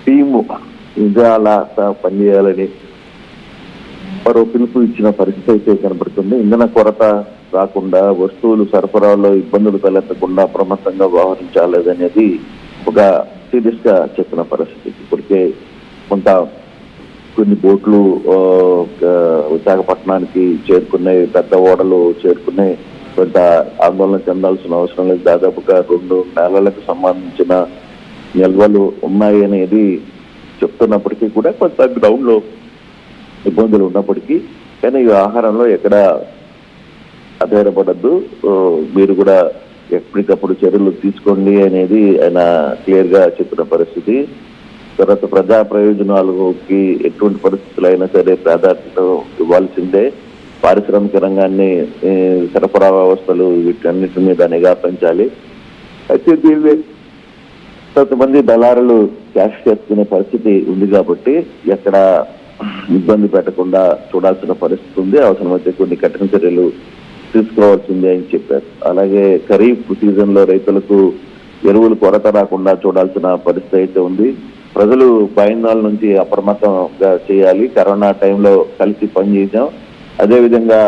Team ఇంకా అలా పనిచేయాలని మరో పిలుపు ఇచ్చిన పరిస్థితి అయితే కనబడుతుంది. ఇంధన కొరత రాకుండా, వస్తువులు సరఫరాలో ఇబ్బందులు తలెత్తకుండా అప్రమత్తంగా వ్యవహరించాలనేది ఒక సీరియస్ గా చెప్పిన పరిస్థితి. ఇప్పటికే కొన్ని బోట్లు విశాఖపట్నానికి చేరుకున్నాయి, పెద్ద ఓడలు చేరుకున్నాయి. కొంత ఆందోళన చెందాల్సిన అవసరం లేదు. దాదాపుగా 2 నెలలకు సంబంధించిన నిల్వలు ఉన్నాయి అనేది చెప్తున్నప్పటికీ కూడా కొంత గ్రౌండ్ లో ఇబ్బందులు ఉన్నప్పటికీ, కానీ ఈ ఆహారంలో ఎక్కడ ఆధారపడద్దు, మీరు కూడా ఎప్పటికప్పుడు చర్యలు తీసుకోండి అనేది ఆయన క్లియర్ గా చెప్పిన పరిస్థితి. తర్వాత ప్రజా ప్రయోజనాలకి ఎటువంటి పరిస్థితులు అయినా సరే ప్రాధాన్యత ఇవ్వాల్సిందే. పారిశ్రామిక రంగాన్ని, సరఫరా వ్యవస్థలు వీటన్నిటి మీద నిఘా పెంచాలి. అయితే దీన్ని కొంతమంది దళారులు క్యాష్ చేసుకునే పరిస్థితి ఉంది కాబట్టి ఎక్కడ ఇబ్బంది పెట్టకుండా చూడాల్సిన పరిస్థితి ఉంది. అవసరమైతే కొన్ని కఠిన చర్యలు తీసుకోవాల్సిందే అని చెప్పారు. అలాగే ఖరీఫ్ సీజన్ లో రైతులకు ఎరువులు కొరత రాకుండా చూడాల్సిన పరిస్థితి అయితే ఉంది. ప్రజలు భయాందోళన నుంచి అప్రమత్తంగా చేయాలి. కరోనా టైంలో కలిసి పనిచేసాం. అదేవిధంగా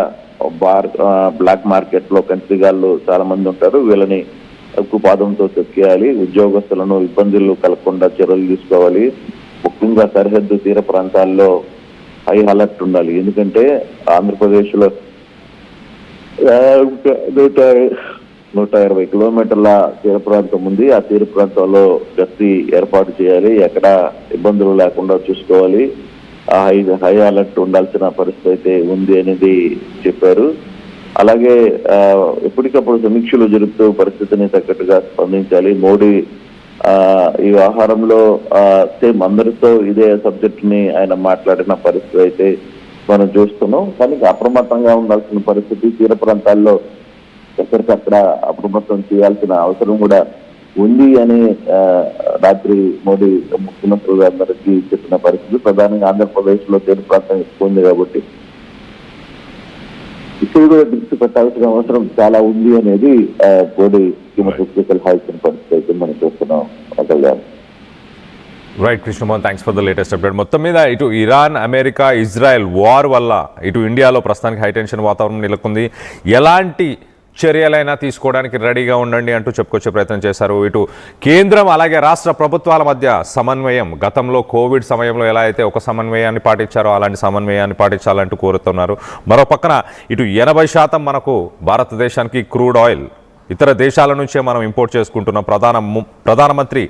బ్లాక్ మార్కెట్ లో కంట్రీగాళ్ళు చాలా మంది ఉంటారు, వీళ్ళని ఉక్కుపాదంతో తొక్కేయాలి. ఉద్యోగస్తులను ఇబ్బందులు కలగకుండా చర్యలు తీసుకోవాలి. ముఖ్యంగా సరిహద్దు తీర ప్రాంతాల్లో హై అలర్ట్ ఉండాలి. ఎందుకంటే ఆంధ్రప్రదేశ్ లో 120 కిలోమీటర్ల తీర ప్రాంతం ఉంది. ఆ తీర ప్రాంతంలో గస్తీ ఏర్పాటు చేయాలి. ఎక్కడ ఇబ్బందులు లేకుండా చూసుకోవాలి. హై అలర్ట్ ఉండాల్సిన పరిస్థితి అయితే ఉంది అనేది చెప్పారు. అలాగే ఎప్పటికప్పుడు సమీక్షలు జరుపుతూ పరిస్థితిని తగ్గట్టుగా స్పందించాలి. మోడీ ఈ వ్యవహారంలో సేమ్ అందరితో ఇదే సబ్జెక్ట్ ని ఆయన మాట్లాడిన పరిస్థితి అయితే మనం చూస్తున్నాం. కానీ అప్రమత్తంగా ఉండాల్సిన పరిస్థితి, తీర ప్రాంతాల్లో ఎక్కడికక్కడ అప్రమత్తం చేయాల్సిన అవసరం కూడా ఉంది అని రాత్రి మోడీ ముఖ్యమంత్రులు అందరికీ చెప్పిన పరిస్థితి. ప్రధానంగా ఆంధ్రప్రదేశ్ లో తీర ప్రాంతం ఎక్కువ ఉంది కాబట్టి ఇక్కడ కూడా దృష్టి పెట్టాల్సిన అవసరం చాలా ఉంది అనేది మోడీ ముఖ్యమంత్రి సలహా ఇచ్చిన పరిస్థితి అయితే మనం చూస్తున్నాం. Right Krishnamohan, thanks for the latest update. మొత్తం మీద ఇటు ఇరాన్, అమెరికా, ఇజ్రాయెల్ వార్ వల్ల ఇటు ఇండియాలో ప్రస్తుతానికి హైటెన్షన్ వాతావరణం నెలకొంది. ఎలాంటి చర్యలైనా తీసుకోవడానికి రెడీగా ఉండండి అంటూ చెప్పుకొచ్చే ప్రయత్నం చేశారు. ఇటు కేంద్రం అలాగే రాష్ట్ర ప్రభుత్వాల మధ్య సమన్వయం, గతంలో కోవిడ్ సమయంలో ఎలా అయితే ఒక సమన్వయాన్ని పాటించారో అలాంటి సమన్వయాన్ని పాటించాలంటూ కోరుతున్నారు. మరో పక్కన ఇటు 80% మనకు భారతదేశానికి క్రూడ్ ఆయిల్ ఇతర దేశాల నుంచే మనం ఇంపోర్ట్ చేసుకుంటున్నాం. ప్రధానమంత్రి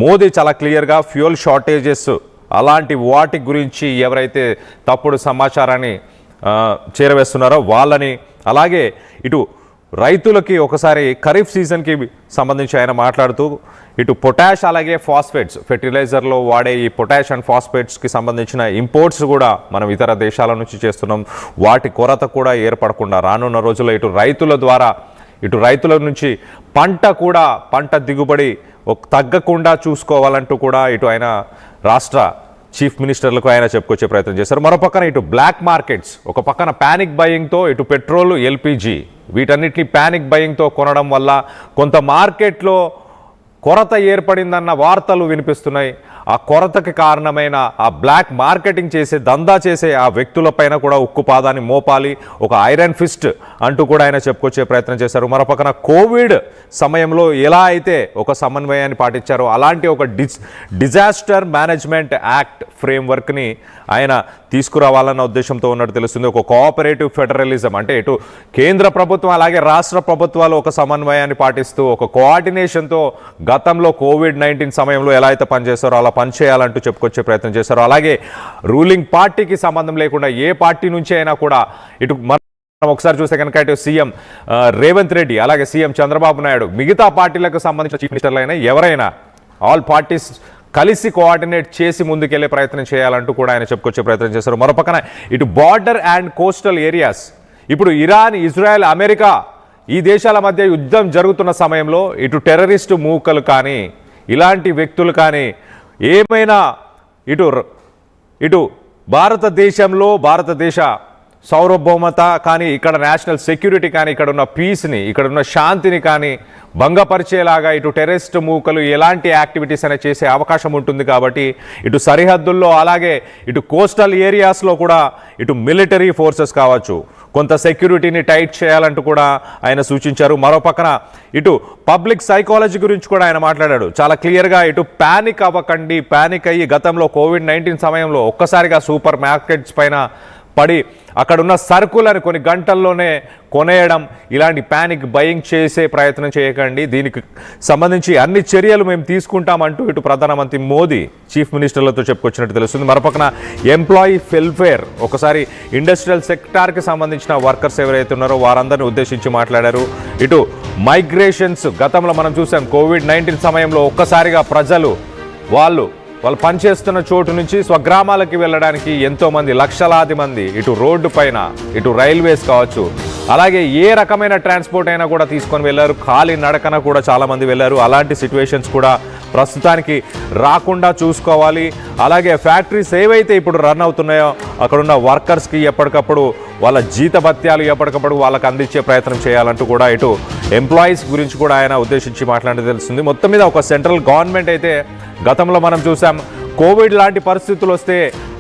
మోదీ చాలా క్లియర్గా ఫ్యూయల్ షార్టేజెస్ అలాంటి వాటి గురించి ఎవరైతే తప్పుడు సమాచారాన్ని చేరవేస్తున్నారో వాళ్ళని, అలాగే ఇటు రైతులకి ఒకసారి ఖరీఫ్ సీజన్కి సంబంధించి ఆయన మాట్లాడుతూ ఇటు పొటాష్ అలాగే ఫాస్ఫేట్స్, ఫెర్టిలైజర్లో వాడే ఈ పొటాష్ అండ్ ఫాస్ఫేట్స్కి సంబంధించిన ఇంపోర్ట్స్ కూడా మనం ఇతర దేశాల నుంచి చేస్తున్నాం. వాటి కొరత కూడా ఏర్పడకుండా రానున్న రోజుల్లో ఇటు రైతుల ద్వారా, ఇటు రైతుల నుంచి పంట దిగుబడి తగ్గకుండా చూసుకోవాలంటూ కూడా ఇటు ఆయన రాష్ట్ర చీఫ్ మినిస్టర్లకు ఆయన చెప్పుకొచ్చే ప్రయత్నం చేశారు. మరో పక్కన ఇటు బ్లాక్ మార్కెట్స్, ఒక పక్కన ప్యానిక్ బయింగ్తో ఇటు పెట్రోల్, ఎల్పిజి వీటన్నిటిని ప్యానిక్ బయింగ్తో కొనడం వల్ల కొంత మార్కెట్లో కొరత ఏర్పడిందన్న వార్తలు వినిపిస్తున్నాయి. ఆ కొరతకి కారణమైన ఆ బ్లాక్ మార్కెటింగ్ చేసే, దందా చేసే ఆ వ్యక్తులపైన కూడా ఉక్కుపాదాన్ని మోపాలి, ఒక ఐరన్ ఫిస్ట్ అంటూ కూడా ఆయన చెప్పుకొచ్చే ప్రయత్నం చేశారు. మరోపక్కన కోవిడ్ సమయంలో ఎలా అయితే ఒక సమన్వయాన్ని పాటించారో అలాంటి ఒక డిజాస్టర్ మేనేజ్మెంట్ యాక్ట్ ఫ్రేమ్వర్క్ని ఆయన తీసుకురావాలన్న ఉద్దేశంతో ఉన్నట్టు తెలుస్తుంది. ఒక కోఆపరేటివ్ ఫెడరలిజం అంటే ఇటు కేంద్ర ప్రభుత్వం అలాగే రాష్ట్ర ప్రభుత్వాలు ఒక సమన్వయాన్ని పాటిస్తూ ఒక కోఆర్డినేషన్తో గతంలో కోవిడ్-19 సమయంలో ఎలా అయితే పనిచేస్తారో అలా పనిచేయాలంటూ చెప్పుకొచ్చే ప్రయత్నం చేశారు. అలాగే రూలింగ్ పార్టీకి సంబంధం లేకుండా ఏ పార్టీ నుంచి అయినా కూడా ఇటు మనం ఒకసారి చూస్తే కనుక ఇటు సీఎం రేవంత్ రెడ్డి అలాగే సీఎం చంద్రబాబు నాయుడు, మిగతా పార్టీలకు సంబంధించిన చీఫ్ మినిస్టర్లైనా ఎవరైనా ఆల్ పార్టీస్ కలిసి కోఆర్డినేట్ చేసి ముందుకెళ్లే ప్రయత్నం చేయాలంటూ కూడా ఆయన చెప్పుకొచ్చే ప్రయత్నం చేశారు. మరోపక్కన ఇటు బార్డర్ అండ్ కోస్టల్ ఏరియాస్, ఇప్పుడు ఇరాన్, ఇజ్రాయెల్, అమెరికా ఈ దేశాల మధ్య యుద్ధం జరుగుతున్న సమయంలో ఇటు టెర్రరిస్టు మూకలు కానీ ఇలాంటి వ్యక్తులు కానీ ఏమైనా ఇటు భారతదేశంలో భారతదేశ సార్వభౌమత కానీ, ఇక్కడ నేషనల్ సెక్యూరిటీ కానీ, ఇక్కడ ఉన్న పీస్ని, ఇక్కడ ఉన్న శాంతిని కానీ భంగపరిచేలాగా ఇటు టెర్రరిస్ట్ మూకలు ఎలాంటి యాక్టివిటీస్ అనేది చేసే అవకాశం ఉంటుంది. కాబట్టి ఇటు సరిహద్దుల్లో అలాగే ఇటు కోస్టల్ ఏరియాస్లో కూడా ఇటు మిలిటరీ ఫోర్సెస్ కావచ్చు కొంత సెక్యూరిటీని టైట్ చేయాలంటూ కూడా ఆయన సూచించారు. మరో పక్కన ఇటు పబ్లిక్ సైకాలజీ గురించి కూడా ఆయన మాట్లాడాడు. చాలా క్లియర్గా ఇటు ప్యానిక్ అవ్వకండి, ప్యానిక్ అయ్యి గతంలో కోవిడ్-19 సమయంలో ఒక్కసారిగా సూపర్ మార్కెట్స్ పైన పడి అక్కడున్న సరుకులను కొన్ని గంటల్లోనే కొనేయడం, ఇలాంటి ప్యానిక్ బయింగ్ చేసే ప్రయత్నం చేయకండి, దీనికి సంబంధించి అన్ని చర్యలు మేము తీసుకుంటామంటూ ఇటు ప్రధానమంత్రి మోదీ చీఫ్ మినిస్టర్లతో చెప్పుకొచ్చినట్టు తెలుస్తుంది. మరోపక్కన ఎంప్లాయీ వెల్ఫేర్, ఒకసారి ఇండస్ట్రియల్ సెక్టార్కి సంబంధించిన వర్కర్స్ ఎవరైతే ఉన్నారో వారందరిని ఉద్దేశించి మాట్లాడారు. ఇటు మైగ్రేషన్స్, గతంలో మనం చూసాం కోవిడ్-19 సమయంలో ఒక్కసారిగా ప్రజలు వాళ్ళు పనిచేస్తున్న చోటు నుంచి స్వగ్రామాలకి వెళ్ళడానికి ఎంతోమంది, లక్షలాది మంది ఇటు రోడ్డు పైన ఇటు రైల్వేస్ కావచ్చు, అలాగే ఏ రకమైన ట్రాన్స్పోర్ట్ అయినా కూడా తీసుకొని వెళ్ళారు, ఖాళీ నడకన కూడా చాలామంది వెళ్ళారు. అలాంటి సిచ్యువేషన్స్ కూడా ప్రస్తుతానికి రాకుండా చూసుకోవాలి. అలాగే ఫ్యాక్టరీస్ ఏవైతే ఇప్పుడు రన్ అవుతున్నాయో అక్కడున్న వర్కర్స్కి ఎప్పటికప్పుడు వాళ్ళ జీతభత్యాలు ఎప్పటికప్పుడు వాళ్ళకి అందించే ప్రయత్నం చేయాలంటూ కూడా ఇటు ఎంప్లాయీస్ గురించి కూడా ఆయన ఉద్దేశించి మాట్లాడితే తెలుస్తుంది. మొత్తం మీద ఒక సెంట్రల్ గవర్నమెంట్ అయితే గతంలో మనం చూసాం కోవిడ్ లాంటి పరిస్థితులు వస్తే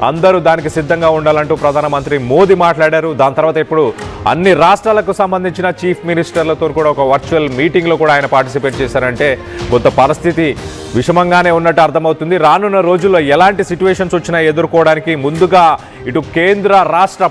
అందరూ దానికి సిద్ధంగా ఉండాలంటూ ప్రధానమంత్రి మోదీ మాట్లాడారు. దాని తర్వాత ఇప్పుడు అన్ని రాష్ట్రాలకు సంబంధించిన చీఫ్ మినిస్టర్లతో కూడా ఒక వర్చువల్ మీటింగ్లో కూడా ఆయన పార్టిసిపేట్ చేశారంటే కొంత పరిస్థితి విషమంగానే ఉన్నట్టు అర్థమవుతుంది. రానున్న రోజుల్లో ఎలాంటి సిచ్యువేషన్స్ వచ్చినా ఎదుర్కోవడానికి ముందుగా ఇటు కేంద్ర రాష్ట్ర